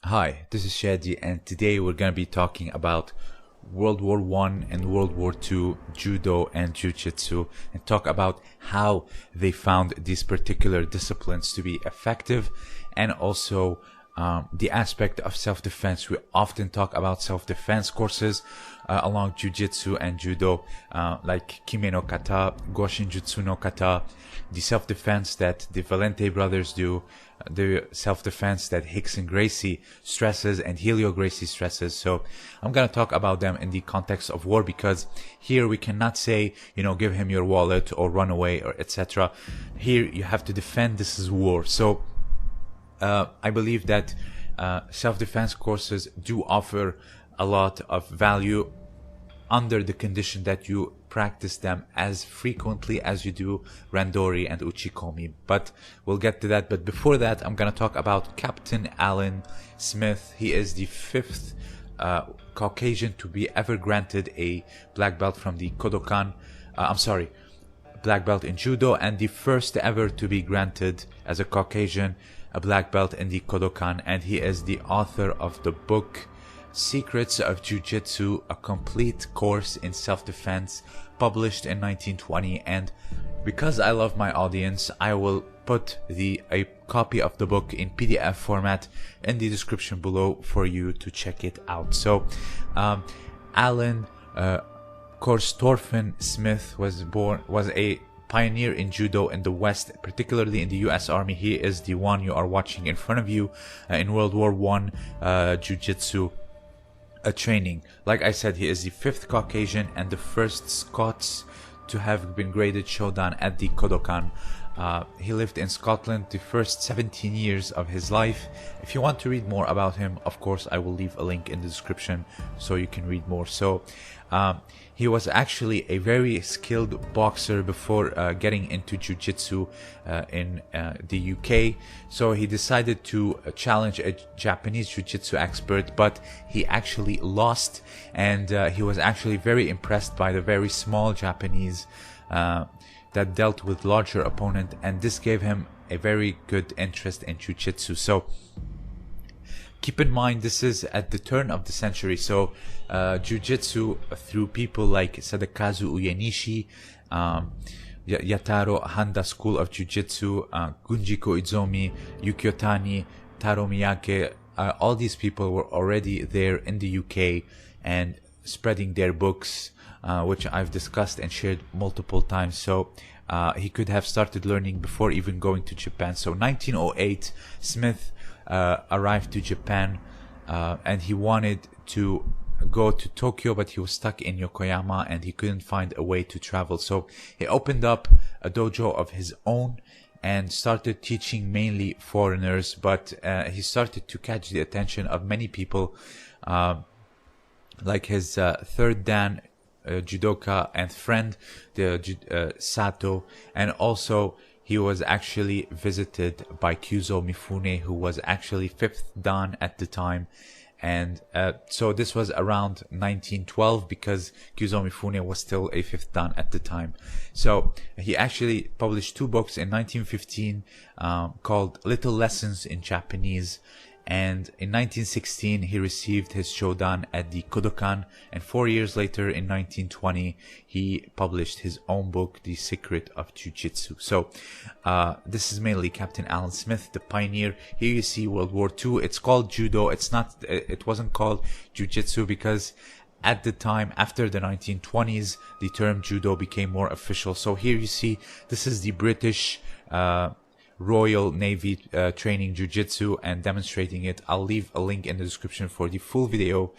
Hi, this is Shadi, and today we're going to be talking about World War One and World War Two Judo and Jiu-Jitsu, and talk about how they found these particular disciplines to be effective, and also the aspect of self-defense. We often talk about self-defense courses along Jiu-Jitsu and Judo, like Kime no Kata, Goshin Jutsu no Kata, the self-defense that the Valente brothers do, the self-defense that Hicks and Gracie stresses and Helio Gracie stresses. So I'm going to talk about them in the context of war, because here we cannot say, give him your wallet or run away or etc. Here you have to defend. This is war. So I believe that self-defense courses do offer a lot of value under the condition that you practice them as frequently as you do Randori and Uchikomi. But we'll get to that. But before that, I'm going to talk about Captain Alan Smith. He is the fifth Caucasian to be ever granted a black belt from the Kodokan. Black belt in Judo, and the first ever to be granted as a Caucasian a black belt in the Kodokan. And he is the author of the book Secrets of Jiu-Jitsu, a complete course in self-defense, published in 1920. And because I love my audience, I will put a copy of the book in PDF format in the description below for you to check it out. So Alan Korstorffen Smith was a pioneer in Judo in the West, particularly in the US Army. He is the one you are watching in front of you in World War One Jiu-Jitsu training. Like I said, he is the fifth Caucasian and the first Scots to have been graded Shodan at the Kodokan. He lived in Scotland the first 17 years of his life. If you want to read more about him, of course, I will leave a link in the description so you can read more. So he was actually a very skilled boxer before getting into Jiu-Jitsu in the UK. So he decided to challenge a Japanese Jiu-Jitsu expert, but he actually lost, and he was actually very impressed by the very small Japanese that dealt with larger opponent, and this gave him a very good interest in Jiu-Jitsu. So keep in mind, this is at the turn of the century. So Jiu-Jitsu, through people like Sadakazu Uyenishi, Yataro Handa School of Jiu-Jitsu, Gunjiko Izomi, Yukiotani, Taro Miyake, all these people were already there in the UK and spreading their books, which I've discussed and shared multiple times. So he could have started learning before even going to Japan. So 1908, Smith arrived to Japan, and he wanted to go to Tokyo, but he was stuck in Yokoyama and he couldn't find a way to travel. So he opened up a dojo of his own and started teaching mainly foreigners, but he started to catch the attention of many people, like his third Dan judoka and friend, the Sato, and also he was actually visited by Kyuzo Mifune, who was actually fifth dan at the time. And so this was around 1912, because Kyuzo Mifune was still a fifth dan at the time. So he actually published two books in 1915 called Little Lessons in Japanese. And in 1916, he received his Shodan at the Kodokan. And 4 years later, in 1920, he published his own book, The Secret of Jiu-Jitsu. So this is mainly Captain Alan Smith, the pioneer. Here you see World War II. It's called Judo. It wasn't called Jiu-Jitsu because at the time, after the 1920s, the term Judo became more official. So here you see, this is the British Royal Navy training Jiu-Jitsu and demonstrating it. I'll leave a link in the description for the full video.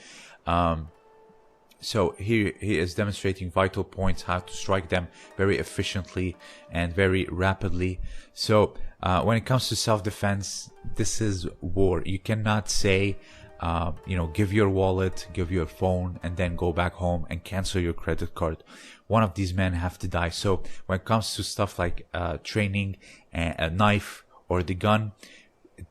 So here he is demonstrating vital points, how to strike them very efficiently and very rapidly. So when it comes to self-defense, this is war. You cannot say, give your wallet, give your phone, and then go back home and cancel your credit card. One of these men have to die. So when it comes to stuff like training, a knife or the gun,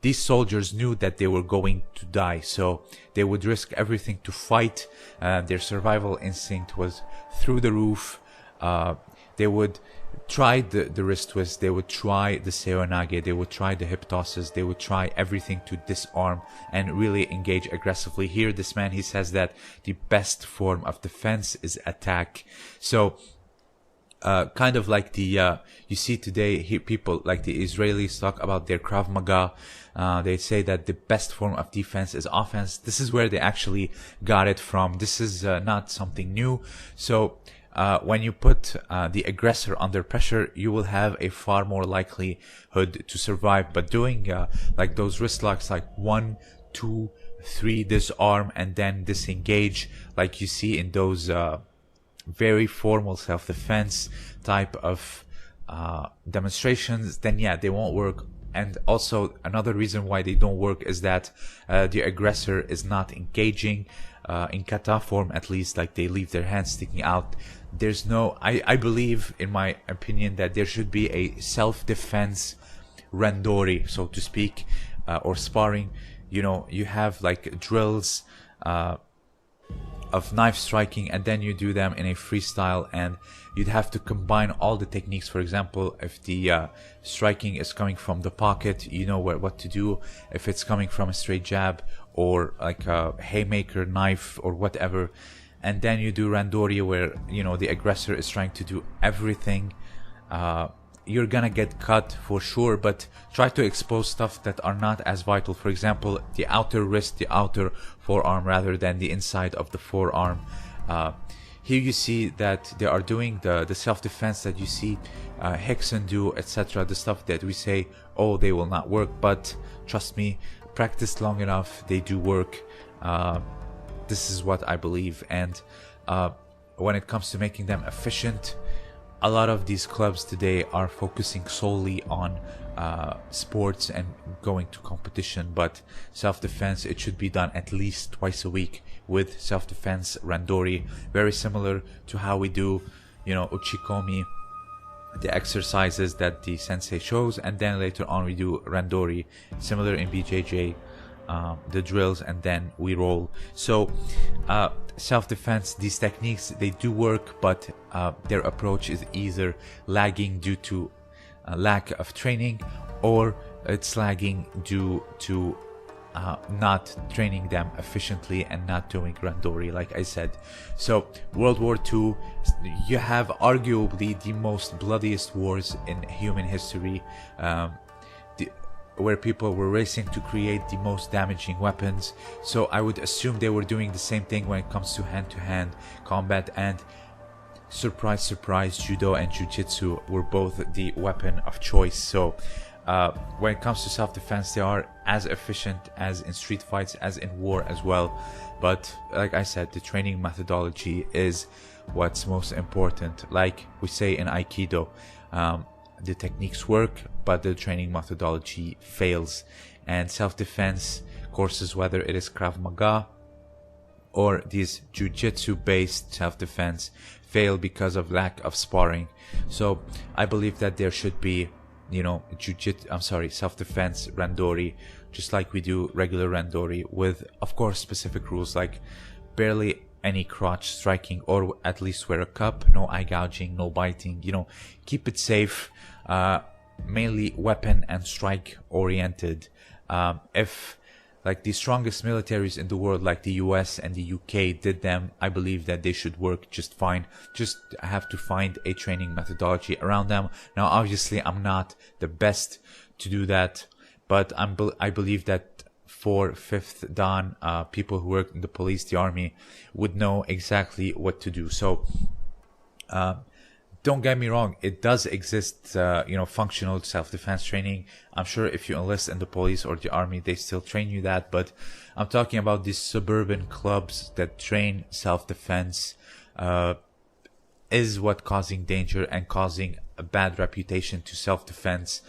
these soldiers knew that they were going to die. So they would risk everything to fight. Their survival instinct was through the roof. They would try the wrist twist, they would try the seoinage, they would try the hip tosses, they would try everything to disarm and really engage aggressively. Here, this man, he says that the best form of defense is attack. So kind of like the you see today here, people like the Israelis talk about their Krav Maga. They say that the best form of defense is offense. This is where they actually got it from. This is not something new. So when you put the aggressor under pressure, you will have a far more likelihood to survive. But doing like those wrist locks, like 1, 2, 3, disarm and then disengage, like you see in those very formal self-defense type of demonstrations, then yeah, they won't work. And also another reason why they don't work is that the aggressor is not engaging in kata form, at least, like they leave their hands sticking out. There's no, I believe, in my opinion, that there should be a self-defense randori, so to speak, or sparring. You know, you have like drills of knife striking, and then you do them in a freestyle, and you'd have to combine all the techniques. For example, if the striking is coming from the pocket, you know what to do. If it's coming from a straight jab or like a haymaker knife or whatever, and then you do randori, where you know the aggressor is trying to do everything. You're gonna get cut for sure, but try to expose stuff that are not as vital. For example, the outer wrist, the outer forearm, rather than the inside of the forearm. Here you see that they are doing the self-defense that you see Hickson do, etc. The stuff that we say, oh, they will not work, but trust me, practice long enough, they do work. This is what I believe. And when it comes to making them efficient, a lot of these clubs today are focusing solely on sports and going to competition, but self-defense, it should be done at least twice a week with self-defense randori, very similar to how we do, you know, uchikomi, the exercises that the sensei shows, and then later on we do randori, similar in BJJ, the drills, and then we roll. So self-defense, these techniques, they do work, but their approach is either lagging due to lack of training, or it's lagging due to not training them efficiently and not doing randori, like I said. So World War II, you have arguably the most bloodiest wars in human history, where people were racing to create the most damaging weapons. So I would assume they were doing the same thing when it comes to hand-to-hand combat. And surprise, surprise, judo and jiu-jitsu were both the weapon of choice. So when it comes to self-defense, they are as efficient as in street fights, as in war as well. But like I said, the training methodology is what's most important. Like we say in Aikido, the techniques work, but the training methodology fails. And self-defense courses, whether it is Krav Maga or these jiu-jitsu based self-defense, fail because of lack of sparring. So I believe that there should be, you know, self-defense randori, just like we do regular randori, with of course specific rules, like barely any crotch striking, or at least wear a cup, no eye gouging, no biting, you know, keep it safe, mainly weapon and strike oriented. If like the strongest militaries in the world, like the US and the UK, did them, I believe that they should work just fine. Just have to find a training methodology around them. Now obviously I'm not the best to do that, but I believe that 4th, 5th Dan, people who work in the police, the army, would know exactly what to do. So don't get me wrong, it does exist, you know, functional self-defense training. I'm sure if you enlist in the police or the army, they still train you that. But I'm talking about these suburban clubs that train self-defense, is what causing danger and causing a bad reputation to self-defense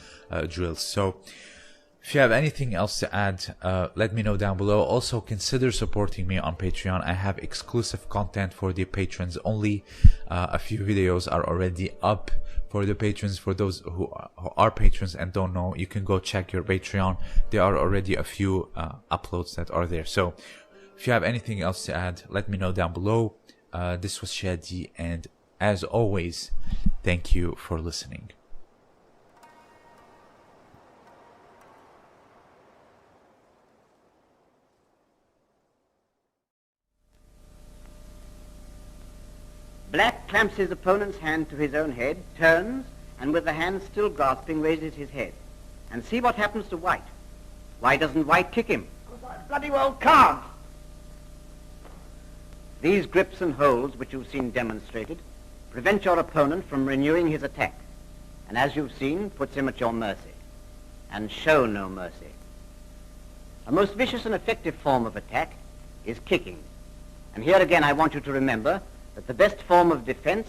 drills. So if you have anything else to add, let me know down below. Also, consider supporting me on Patreon. I have exclusive content for the patrons only. A few videos are already up for the patrons. For those who are patrons and don't know, you can go check your Patreon. There are already a few uploads that are there. So if you have anything else to add, let me know down below. This was Shadi, and as always, thank you for listening. Black clamps his opponent's hand to his own head, turns, and with the hand still grasping, raises his head. And see what happens to White. Why doesn't White kick him? I bloody well can't. These grips and holds, which you've seen demonstrated, prevent your opponent from renewing his attack, and as you've seen, puts him at your mercy. And show no mercy. A most vicious and effective form of attack is kicking. And here again I want you to remember that the best form of defense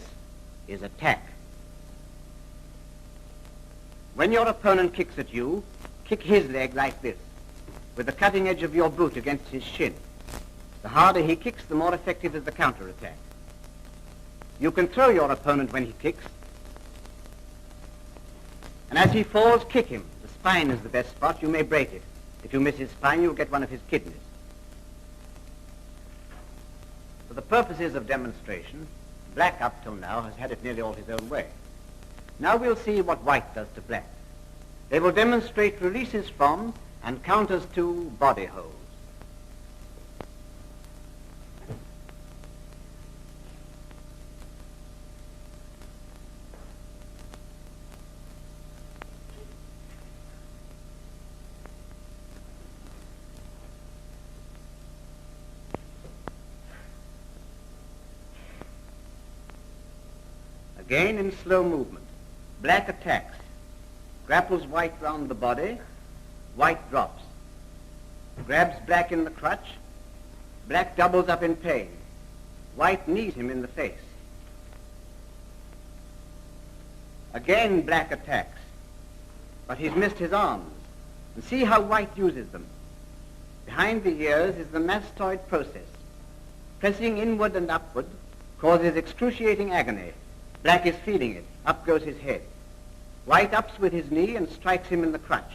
is attack. When your opponent kicks at you, kick his leg like this, with the cutting edge of your boot against his shin. The harder he kicks, the more effective is the counterattack. You can throw your opponent when he kicks, and as he falls, kick him. The spine is the best spot. You may break it. If you miss his spine, you'll get one of his kidneys. For the purposes of demonstration, Black up till now has had it nearly all his own way. Now we'll see what White does to Black. They will demonstrate releases from and counters to body holds. Again in slow movement, Black attacks, grapples White round the body, White drops, grabs Black in the crutch, Black doubles up in pain, White knees him in the face. Again Black attacks, but he's missed his arms, and see how White uses them. Behind the ears is the mastoid process. Pressing inward and upward causes excruciating agony. Black is feeling it. Up goes his head. White ups with his knee and strikes him in the crutch.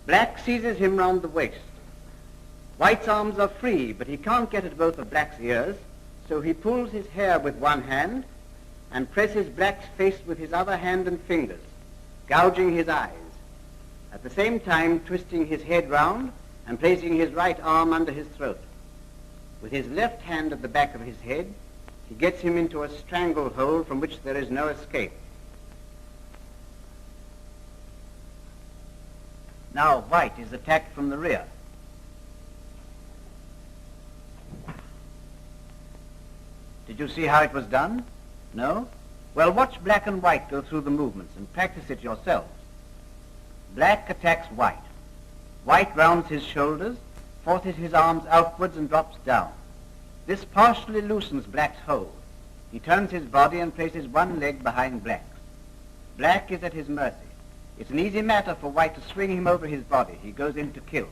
Black seizes him round the waist. White's arms are free, but he can't get at both of Black's ears, so he pulls his hair with one hand and presses Black's face with his other hand and fingers, gouging his eyes, at the same time twisting his head round and placing his right arm under his throat. With his left hand at the back of his head, he gets him into a stranglehold from which there is no escape. Now White is attacked from the rear. Did you see how it was done? No? Well, watch Black and White go through the movements and practice it yourselves. Black attacks White. White rounds his shoulders, forces his arms outwards and drops down. This partially loosens Black's hold. He turns his body and places one leg behind Black's. Black is at his mercy. It's an easy matter for White to swing him over his body. He goes in to kill.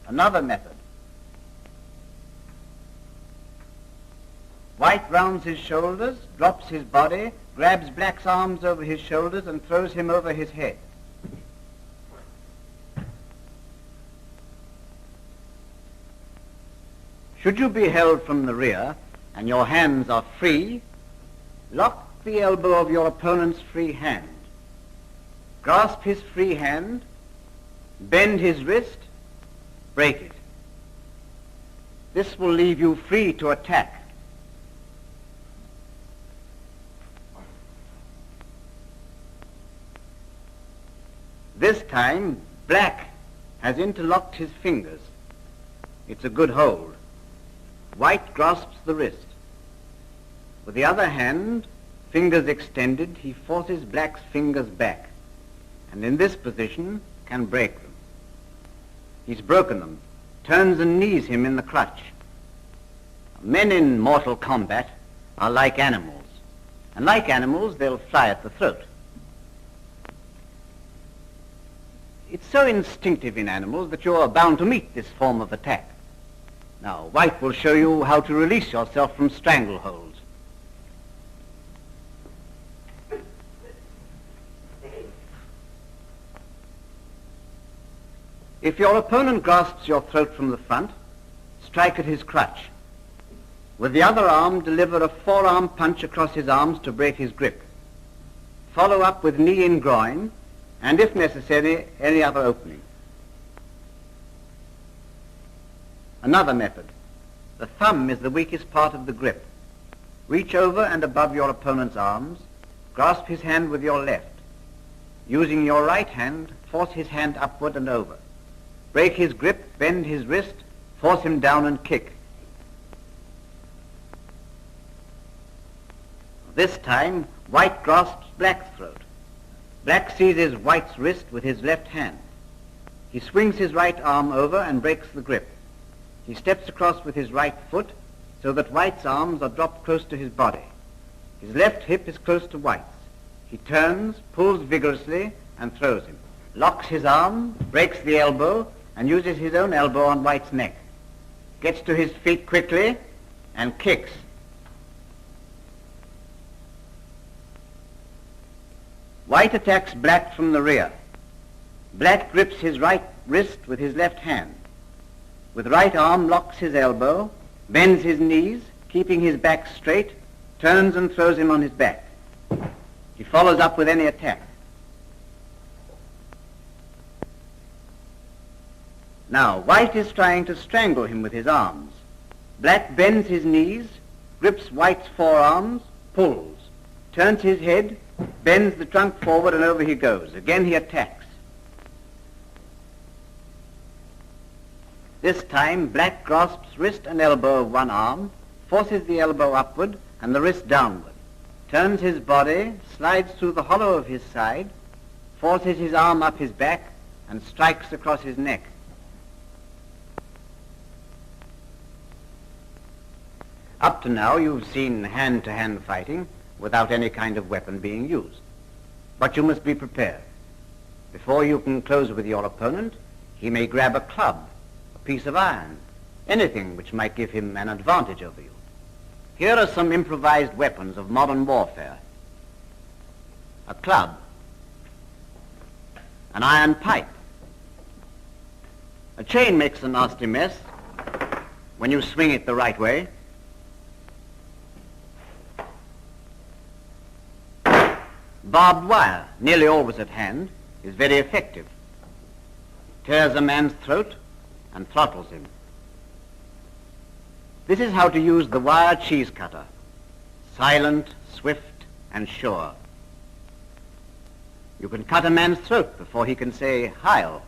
Another method. White rounds his shoulders, drops his body, grabs Black's arms over his shoulders and throws him over his head. Should you be held from the rear and your hands are free, lock the elbow of your opponent's free hand. Grasp his free hand, bend his wrist, break it. This will leave you free to attack. This time, Black has interlocked his fingers. It's a good hold. White grasps the wrist. With the other hand, fingers extended, he forces Black's fingers back, and in this position can break them. He's broken them, turns and knees him in the crutch. Men in mortal combat are like animals, and like animals, they'll fly at the throat. It's so instinctive in animals that you're bound to meet this form of attack. Now, White will show you how to release yourself from strangleholds. If your opponent grasps your throat from the front, strike at his crutch. With the other arm, deliver a forearm punch across his arms to break his grip. Follow up with knee in groin, and if necessary, any other opening. Another method. The thumb is the weakest part of the grip. Reach over and above your opponent's arms, grasp his hand with your left. Using your right hand, force his hand upward and over. Break his grip, bend his wrist, force him down and kick. This time, White grasps Black's throat. Black seizes White's wrist with his left hand. He swings his right arm over and breaks the grip. He steps across with his right foot so that White's arms are dropped close to his body. His left hip is close to White's. He turns, pulls vigorously, and throws him. Locks his arm, breaks the elbow, and uses his own elbow on White's neck. Gets to his feet quickly and kicks. White attacks Black from the rear. Black grips his right wrist with his left hand. With right arm locks his elbow, bends his knees, keeping his back straight, turns and throws him on his back. He follows up with any attack. Now, White is trying to strangle him with his arms. Black bends his knees, grips White's forearms, pulls, turns his head, bends the trunk forward, and over he goes. Again he attacks. This time, Black grasps wrist and elbow of one arm, forces the elbow upward and the wrist downward, turns his body, slides through the hollow of his side, forces his arm up his back, and strikes across his neck. Up to now, you've seen hand-to-hand fighting without any kind of weapon being used. But you must be prepared. Before you can close with your opponent, he may grab a club, a piece of iron, anything which might give him an advantage over you. Here are some improvised weapons of modern warfare. A club, an iron pipe. A chain makes a nasty mess when you swing it the right way. Barbed wire, nearly always at hand, is very effective. Tears a man's throat and throttles him. This is how to use the wire cheese cutter. Silent, swift, and sure. You can cut a man's throat before he can say "Heil."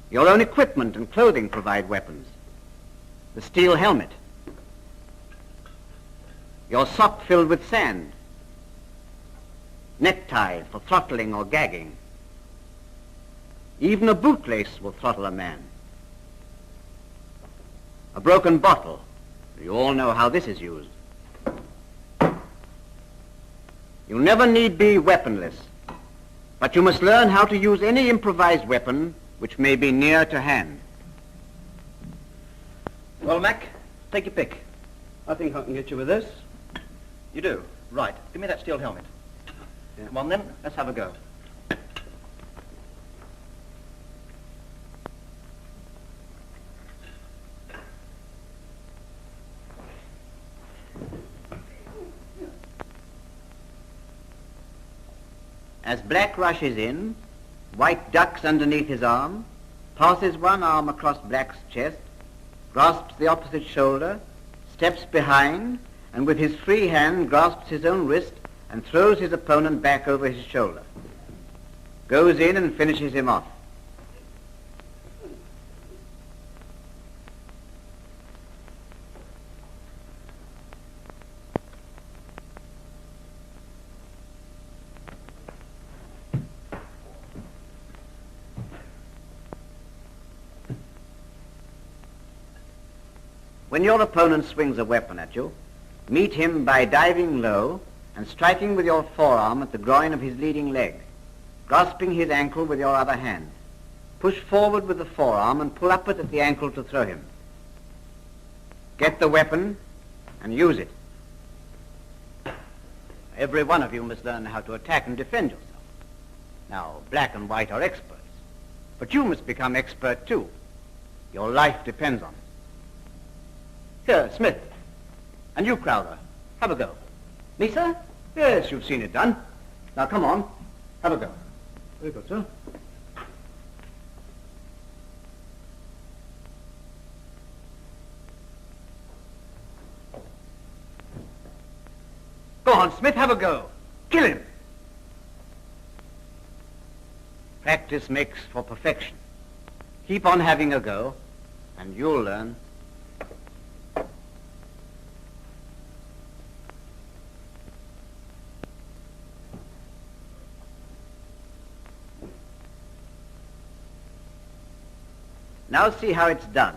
Your own equipment and clothing provide weapons. The steel helmet. Your sock filled with sand. Necktie for throttling or gagging. Even a bootlace will throttle a man. A broken bottle. You all know how this is used. You never need be weaponless, but you must learn how to use any improvised weapon which may be near to hand. Well, Mac, take your pick. I think I can get you with this. You do? Right. Give me that steel helmet. Yeah. Come on then, let's have a go. As Black rushes in, White ducks underneath his arm, passes one arm across Black's chest, grasps the opposite shoulder, steps behind, and with his free hand grasps his own wrist and throws his opponent back over his shoulder. Goes in and finishes him off. When your opponent swings a weapon at you, meet him by diving low and striking with your forearm at the groin of his leading leg, grasping his ankle with your other hand. Push forward with the forearm and pull up it at the ankle to throw him. Get the weapon and use it. Every one of you must learn how to attack and defend yourself. Now, Black and White are experts, but you must become expert too. Your life depends on it. Here, Smith. And you, Crowther, have a go. Me, sir? Yes, you've seen it done. Now, come on. Have a go. Very good, sir. Go on, Smith, have a go. Kill him. Practice makes for perfection. Keep on having a go, and you'll learn. Now see how it's done.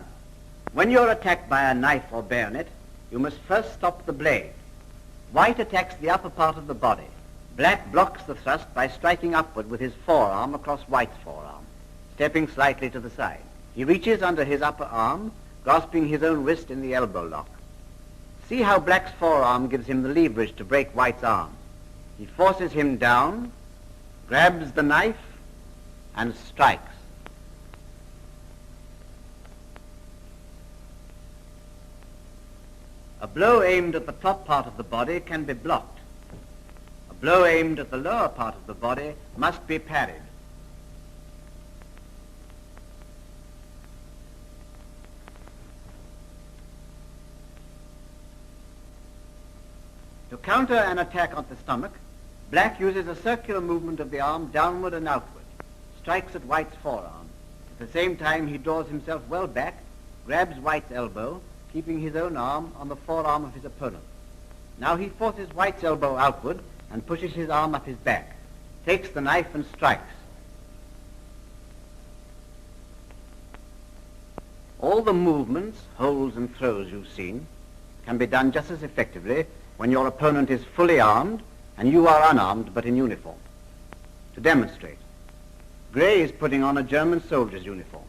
When you're attacked by a knife or bayonet, you must first stop the blade. White attacks the upper part of the body. Black blocks the thrust by striking upward with his forearm across White's forearm, stepping slightly to the side. He reaches under his upper arm, grasping his own wrist in the elbow lock. See how Black's forearm gives him the leverage to break White's arm. He forces him down, grabs the knife, and strikes. A blow aimed at the top part of the body can be blocked. A blow aimed at the lower part of the body must be parried. To counter an attack on the stomach, Black uses a circular movement of the arm downward and outward, strikes at White's forearm. At the same time, he draws himself well back, grabs White's elbow, keeping his own arm on the forearm of his opponent. Now he forces White's elbow outward and pushes his arm up his back, takes the knife and strikes. All the movements, holds and throws you've seen can be done just as effectively when your opponent is fully armed and you are unarmed but in uniform. To demonstrate, Gray is putting on a German soldier's uniform.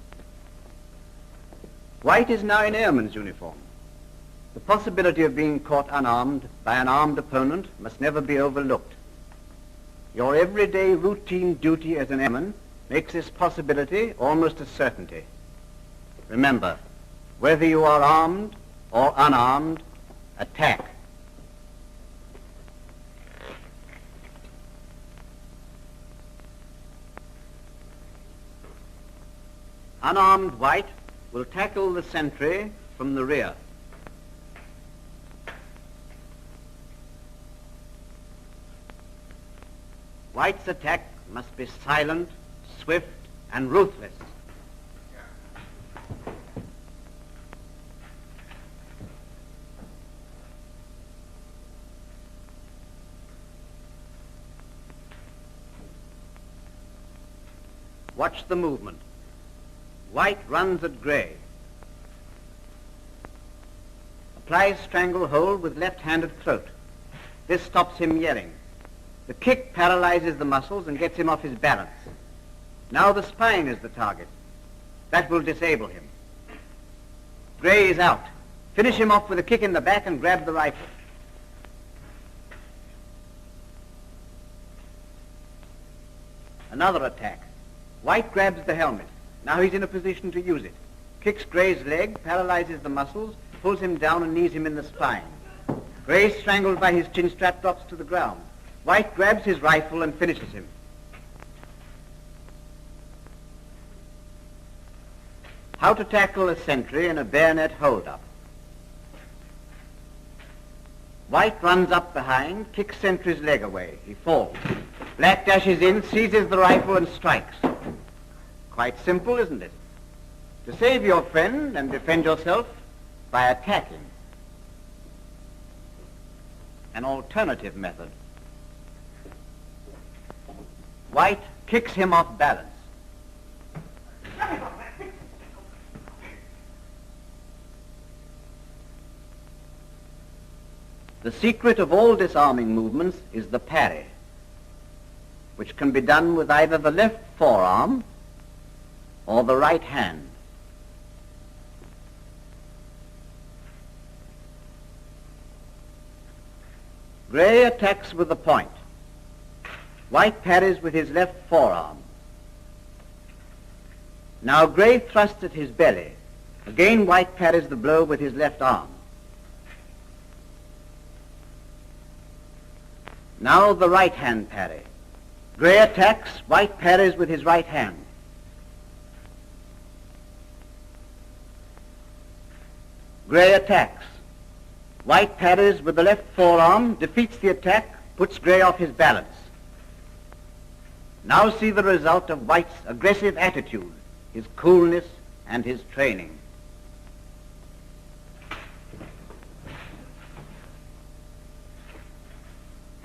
White is now in airman's uniform. The possibility of being caught unarmed by an armed opponent must never be overlooked. Your everyday routine duty as an airman makes this possibility almost a certainty. Remember, whether you are armed or unarmed, attack. Unarmed White will tackle the sentry from the rear. White's attack must be silent, swift, and ruthless. Watch the movement. White runs at Gray. Applies stranglehold with left-handed throat. This stops him yelling. The kick paralyzes the muscles and gets him off his balance. Now the spine is the target. That will disable him. Gray is out. Finish him off with a kick in the back and grab the rifle. Another attack. White grabs the helmet. Now he's in a position to use it. Kicks Gray's leg, paralyzes the muscles, pulls him down and knees him in the spine. Gray, strangled by his chin strap, drops to the ground. White grabs his rifle and finishes him. How to tackle a sentry in a bayonet hold-up. White runs up behind, kicks sentry's leg away. He falls. Black dashes in, seizes the rifle and strikes. Quite simple, isn't it? To save your friend and defend yourself by attacking. An alternative method. White kicks him off balance. The secret of all disarming movements is the parry, which can be done with either the left forearm or the right hand. Gray attacks with the point. White parries with his left forearm. Now Gray thrusts at his belly. Again White parries the blow with his left arm. Now the right hand parry. Gray attacks, white parries with his right hand. Gray attacks. White parries with the left forearm, defeats the attack, puts Gray off his balance. Now see the result of White's aggressive attitude, his coolness and his training.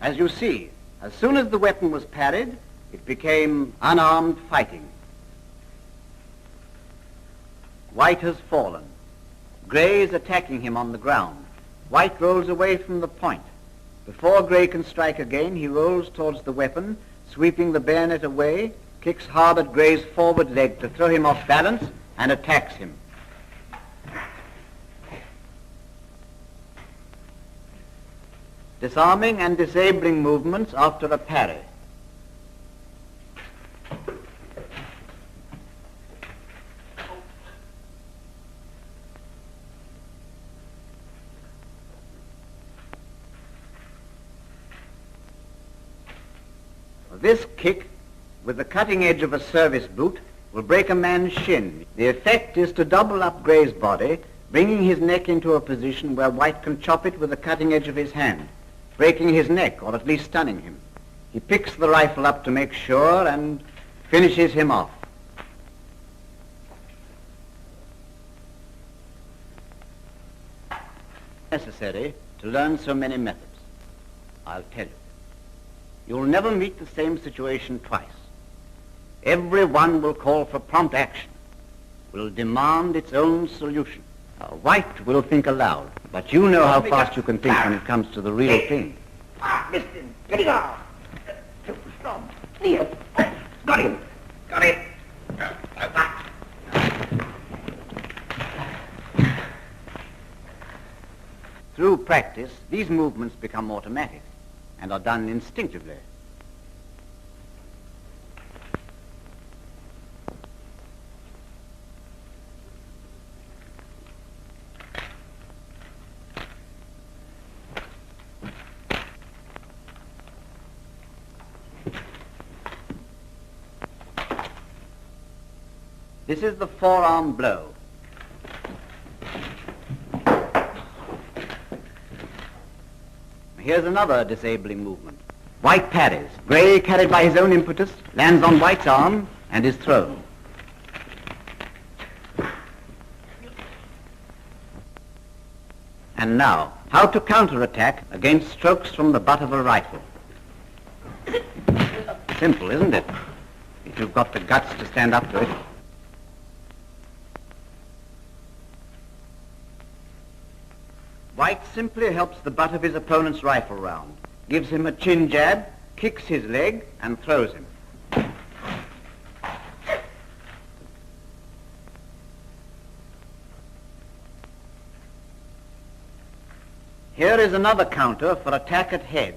As you see, as soon as the weapon was parried, it became unarmed fighting. White has fallen. Gray is attacking him on the ground. White rolls away from the point. Before Gray can strike again, he rolls towards the weapon, sweeping the bayonet away, kicks hard at Gray's forward leg to throw him off balance, and attacks him. Disarming and disabling movements after a parry. This kick, with the cutting edge of a service boot, will break a man's shin. The effect is to double up Gray's body, bringing his neck into a position where White can chop it with the cutting edge of his hand, breaking his neck, or at least stunning him. He picks the rifle up to make sure and finishes him off. Necessary to learn so many methods. I'll tell you. You'll never meet the same situation twice. Every one will call for prompt action, will demand its own solution. White will think aloud, but you know how fast you can think when it comes to the real thing. Missed him. Get him off. Got him. Got him. Through practice, these movements become automatic and are done instinctively. This is the forearm blow. Here's another disabling movement. White parries. Gray, carried by his own impetus, lands on White's arm and is thrown. And now, how to counterattack against strokes from the butt of a rifle. Simple, isn't it? If you've got the guts to stand up to it. White simply helps the butt of his opponent's rifle round, gives him a chin jab, kicks his leg, and throws him. Here is another counter for attack at head.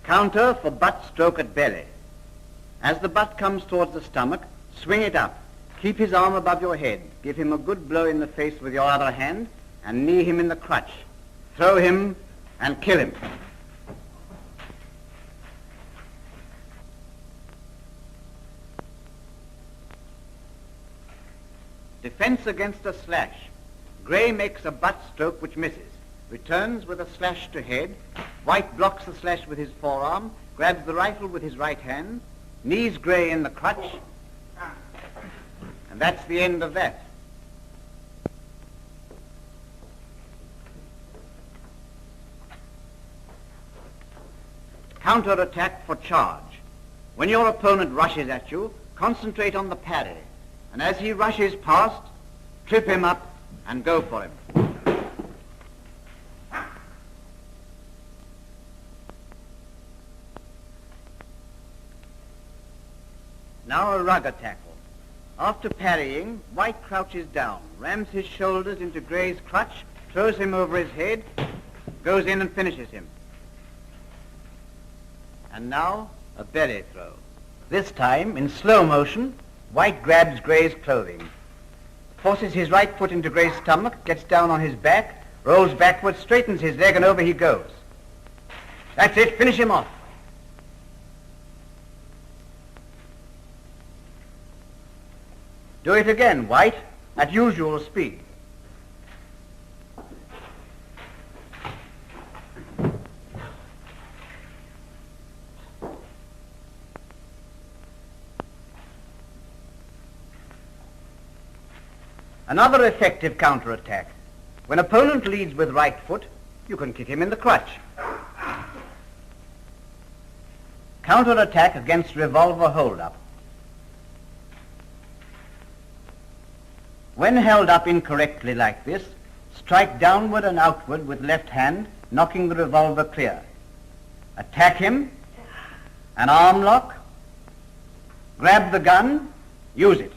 Counter for butt stroke at belly. As the butt comes towards the stomach, swing it up. Keep his arm above your head. Give him a good blow in the face with your other hand and knee him in the crutch. Throw him and kill him. Defense against a slash. Gray makes a butt stroke which misses. Returns with a slash to head. White blocks the slash with his forearm, grabs the rifle with his right hand, knees Gray in the crutch, and that's the end of that. Counter-attack for charge. When your opponent rushes at you, concentrate on the parry, and as he rushes past, trip him up and go for him. Now a rugger tackle. After parrying, White crouches down, rams his shoulders into Gray's crutch, throws him over his head, goes in and finishes him. And now a belly throw. This time, in slow motion, White grabs Gray's clothing, forces his right foot into Gray's stomach, gets down on his back, rolls backward, straightens his leg, and over he goes. That's it. Finish him off. Do it again, White, at usual speed. Another effective counterattack. When opponent leads with right foot, you can kick him in the crutch. Counterattack against revolver hold-up. When held up incorrectly like this, strike downward and outward with left hand, knocking the revolver clear. Attack him, an arm lock, grab the gun, use it.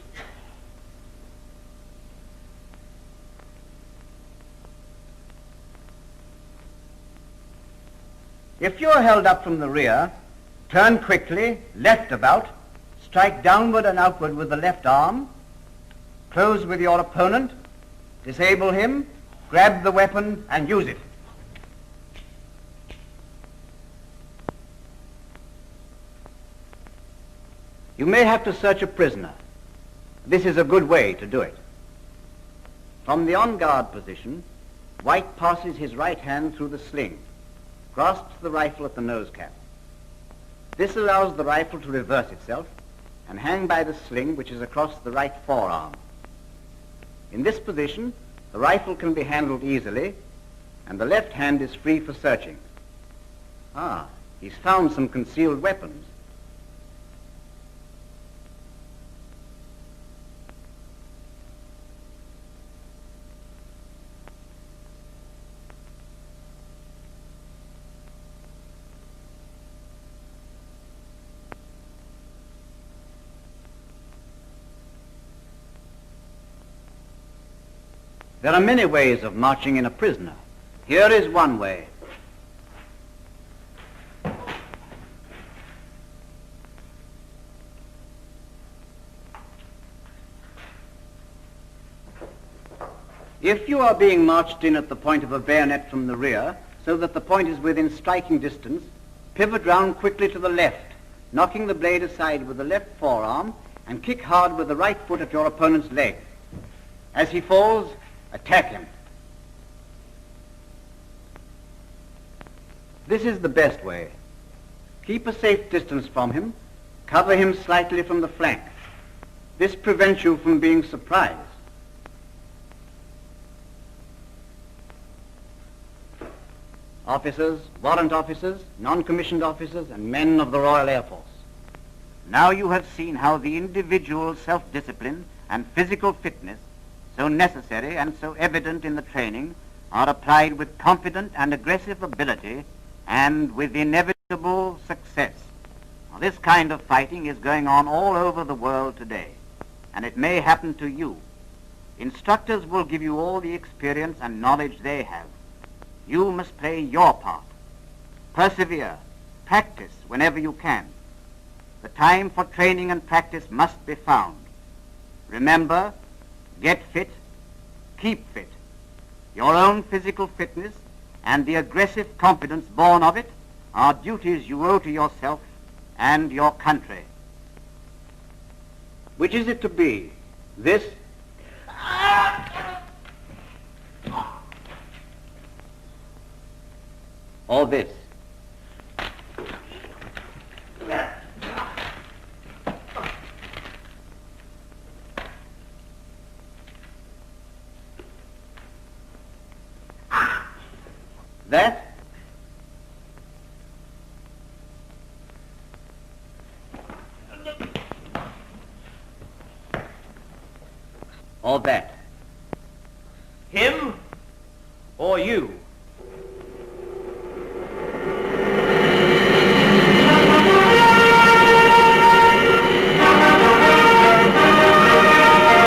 If you're held up from the rear, turn quickly, left about, strike downward and outward with the left arm, close with your opponent, disable him, grab the weapon and use it. You may have to search a prisoner. This is a good way to do it. From the on-guard position, White passes his right hand through the sling, grasps the rifle at the nose cap. This allows the rifle to reverse itself and hang by the sling which is across the right forearm. In this position, the rifle can be handled easily and the left hand is free for searching. Ah, he's found some concealed weapons. There are many ways of marching in a prisoner. Here is one way. If you are being marched in at the point of a bayonet from the rear, so that the point is within striking distance, pivot round quickly to the left, knocking the blade aside with the left forearm, and kick hard with the right foot at your opponent's leg. As he falls, attack him. This is the best way. Keep a safe distance from him. Cover him slightly from the flank. This prevents you from being surprised. Officers, warrant officers, non-commissioned officers, and men of the Royal Air Force. Now you have seen how the individual self-discipline and physical fitness, so necessary and so evident in the training, are applied with confident and aggressive ability and with inevitable success. Now, this kind of fighting is going on all over the world today, and it may happen to you. Instructors will give you all the experience and knowledge they have. You must play your part. Persevere. Practice whenever you can. The time for training and practice must be found. Remember, get fit, keep fit. Your own physical fitness and the aggressive confidence born of it are duties you owe to yourself and your country. Which is it to be? This? Or this? That? Or that? Him or you?